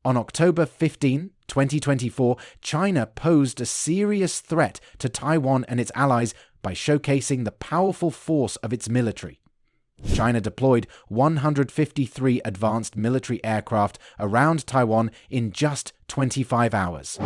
On October 15, 2024, China posed a serious threat to Taiwan and its allies by showcasing the powerful force of its military. China deployed 153 advanced military aircraft around Taiwan in just 25 hours.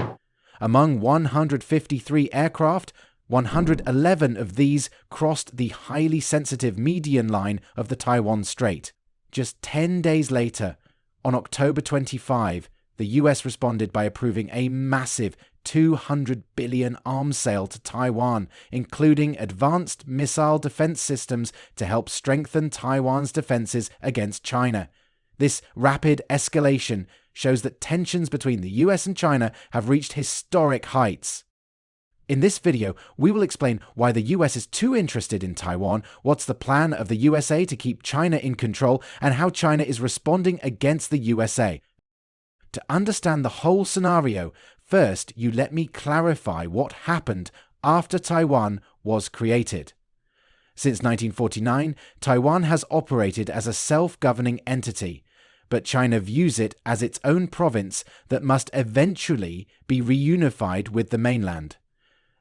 Among 153 aircraft, 111 of these crossed the highly sensitive median line of the Taiwan Strait. Just 10 days later, on October 25, the US responded by approving a massive $200 billion arms sale to Taiwan, including advanced missile defense systems to help strengthen Taiwan's defenses against China. This rapid escalation shows that tensions between the US and China have reached historic heights. In this video, we will explain why the US is too interested in Taiwan, what's the plan of the USA to keep China in control, and how China is responding against the USA. To understand the whole scenario, first you let me clarify what happened after Taiwan was created. Since 1949, Taiwan has operated as a self-governing entity, but China views it as its own province that must eventually be reunified with the mainland.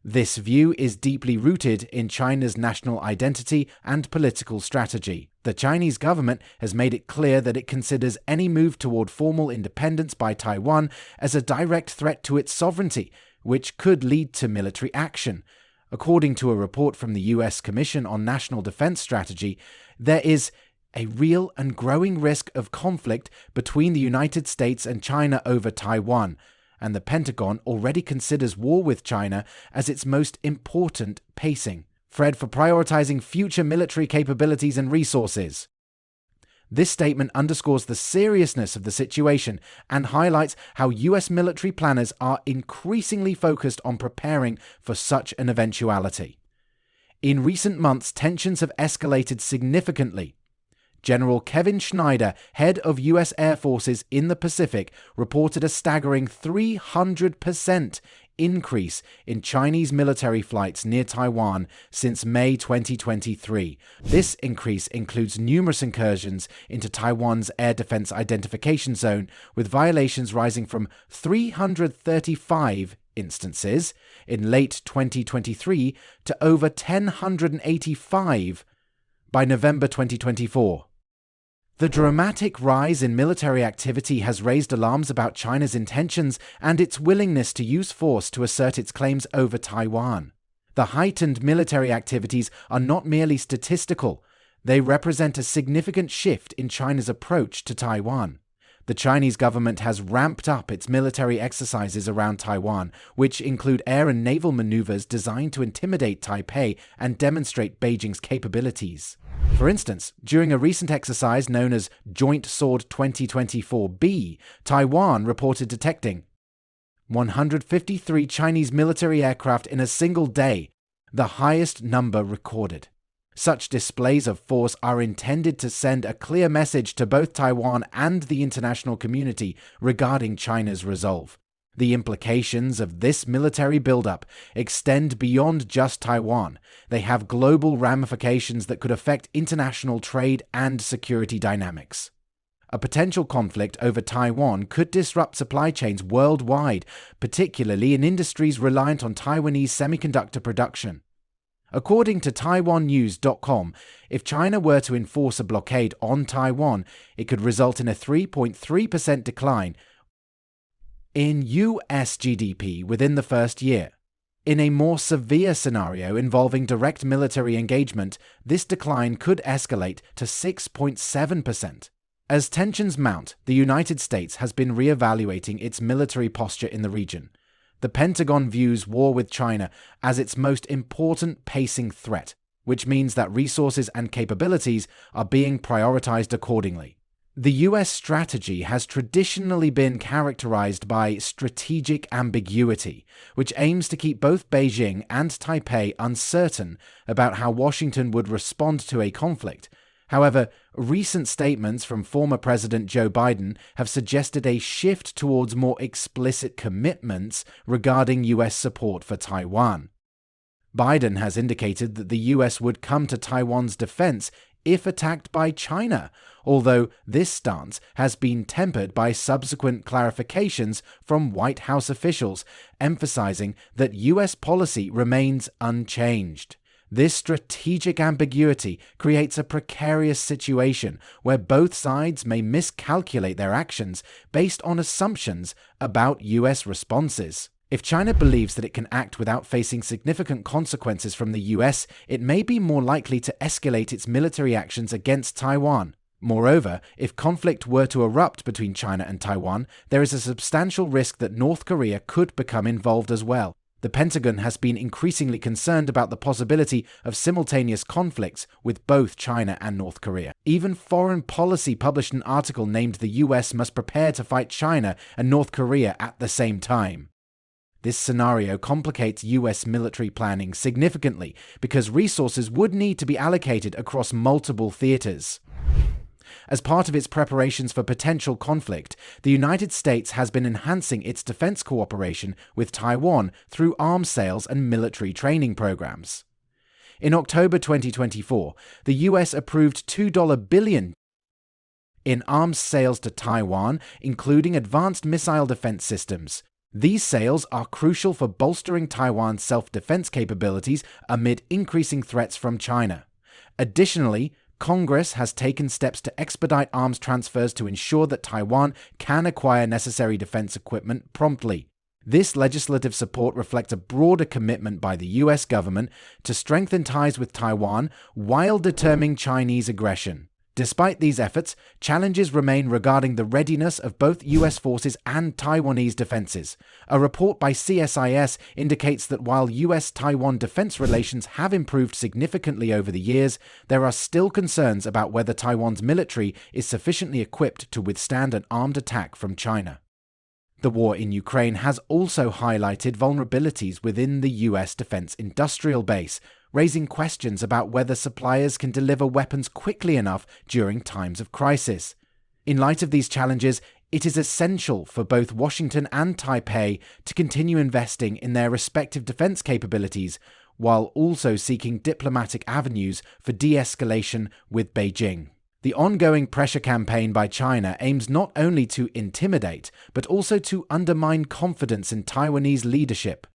This view is deeply rooted in China's national identity and political strategy. The Chinese government has made it clear that it considers any move toward formal independence by Taiwan as a direct threat to its sovereignty, which could lead to military action. According to a report from the US Commission on National Defense Strategy, there is a real and growing risk of conflict between the United States and China over Taiwan, and the Pentagon already considers war with China as its most important pacing thread for prioritizing future military capabilities and resources. This statement underscores the seriousness of the situation and highlights how US military planners are increasingly focused on preparing for such an eventuality. In recent months, tensions have escalated significantly. General Kevin Schneider, head of US Air Forces in the Pacific, reported a staggering 300% increase in Chinese military flights near Taiwan since May 2023. This increase includes numerous incursions into Taiwan's air defense identification zone, with violations rising from 335 instances in late 2023 to over 1,085 by November 2024. The dramatic rise in military activity has raised alarms about China's intentions and its willingness to use force to assert its claims over Taiwan. The heightened military activities are not merely statistical, they represent a significant shift in China's approach to Taiwan. The Chinese government has ramped up its military exercises around Taiwan, which include air and naval maneuvers designed to intimidate Taipei and demonstrate Beijing's capabilities. For instance, during a recent exercise known as Joint Sword 2024B, Taiwan reported detecting 153 Chinese military aircraft in a single day, the highest number recorded. Such displays of force are intended to send a clear message to both Taiwan and the international community regarding China's resolve. The implications of this military buildup extend beyond just Taiwan. They have global ramifications that could affect international trade and security dynamics. A potential conflict over Taiwan could disrupt supply chains worldwide, particularly in industries reliant on Taiwanese semiconductor production. According to TaiwanNews.com, if China were to enforce a blockade on Taiwan, it could result in a 3.3% decline in US GDP within the first year. In a more severe scenario involving direct military engagement, this decline could escalate to 6.7%. As tensions mount, the United States has been re-evaluating its military posture in the region. The Pentagon views war with China as its most important pacing threat, which means that resources and capabilities are being prioritized accordingly. The US strategy has traditionally been characterized by strategic ambiguity, which aims to keep both Beijing and Taipei uncertain about how Washington would respond to a conflict. However, recent statements from former President Joe Biden have suggested a shift towards more explicit commitments regarding US support for Taiwan. Biden has indicated that the US would come to Taiwan's defense if attacked by China, although this stance has been tempered by subsequent clarifications from White House officials, emphasizing that U.S. policy remains unchanged. This strategic ambiguity creates a precarious situation where both sides may miscalculate their actions based on assumptions about U.S. responses. If China believes that it can act without facing significant consequences from the US, it may be more likely to escalate its military actions against Taiwan. Moreover, if conflict were to erupt between China and Taiwan, there is a substantial risk that North Korea could become involved as well. The Pentagon has been increasingly concerned about the possibility of simultaneous conflicts with both China and North Korea. Even Foreign Policy published an article named the US must prepare to fight China and North Korea at the same time. This scenario complicates US military planning significantly because resources would need to be allocated across multiple theaters. As part of its preparations for potential conflict, the United States has been enhancing its defense cooperation with Taiwan through arms sales and military training programs. In October 2024, the US approved $2 billion in arms sales to Taiwan, including advanced missile defense systems. These sales are crucial for bolstering Taiwan's self-defense capabilities amid increasing threats from China. Additionally, Congress has taken steps to expedite arms transfers to ensure that Taiwan can acquire necessary defense equipment promptly. This legislative support reflects a broader commitment by the US government to strengthen ties with Taiwan while deterring Chinese aggression. Despite these efforts, challenges remain regarding the readiness of both US forces and Taiwanese defenses. A report by CSIS indicates that while US-Taiwan defense relations have improved significantly over the years, there are still concerns about whether Taiwan's military is sufficiently equipped to withstand an armed attack from China. The war in Ukraine has also highlighted vulnerabilities within the US defense industrial base, raising questions about whether suppliers can deliver weapons quickly enough during times of crisis. In light of these challenges, it is essential for both Washington and Taipei to continue investing in their respective defense capabilities, while also seeking diplomatic avenues for de-escalation with Beijing. The ongoing pressure campaign by China aims not only to intimidate, but also to undermine confidence in Taiwanese leadership.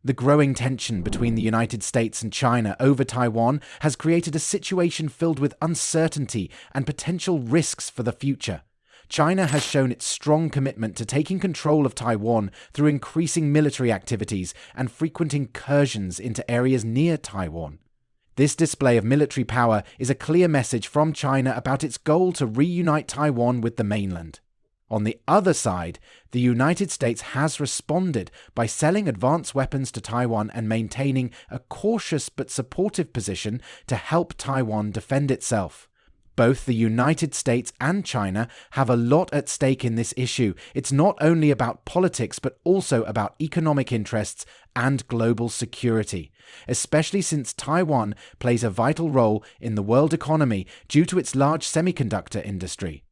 The growing tension between the United States and China over Taiwan has created a situation filled with uncertainty and potential risks for the future. China has shown its strong commitment to taking control of Taiwan through increasing military activities and frequent incursions into areas near Taiwan. This display of military power is a clear message from China about its goal to reunite Taiwan with the mainland. On the other side, the United States has responded by selling advanced weapons to Taiwan and maintaining a cautious but supportive position to help Taiwan defend itself. Both the United States and China have a lot at stake in this issue. It's not only about politics, but also about economic interests and global security, especially since Taiwan plays a vital role in the world economy due to its large semiconductor industry.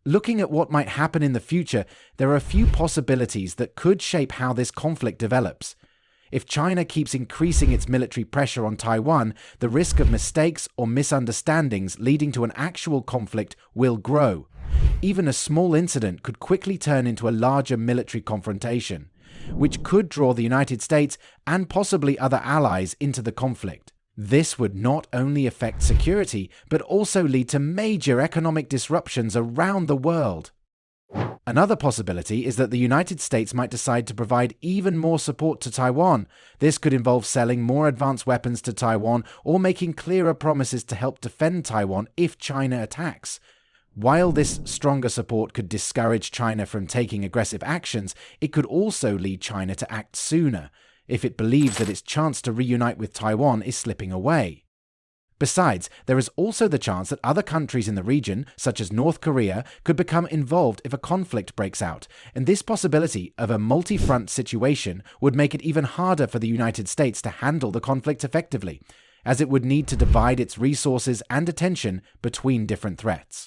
Looking at what might happen in the future, there are a few possibilities that could shape how this conflict develops. If China keeps increasing its military pressure on Taiwan, the risk of mistakes or misunderstandings leading to an actual conflict will grow. Even a small incident could quickly turn into a larger military confrontation, which could draw the United States and possibly other allies into the conflict. This would not only affect security, but also lead to major economic disruptions around the world. Another possibility is that the United States might decide to provide even more support to Taiwan. This could involve selling more advanced weapons to Taiwan or making clearer promises to help defend Taiwan if China attacks. While this stronger support could discourage China from taking aggressive actions, it could also lead China to act sooner, if it believes that its chance to reunite with Taiwan is slipping away. Besides, there is also the chance that other countries in the region, such as North Korea, could become involved if a conflict breaks out, and this possibility of a multi-front situation would make it even harder for the United States to handle the conflict effectively, as it would need to divide its resources and attention between different threats.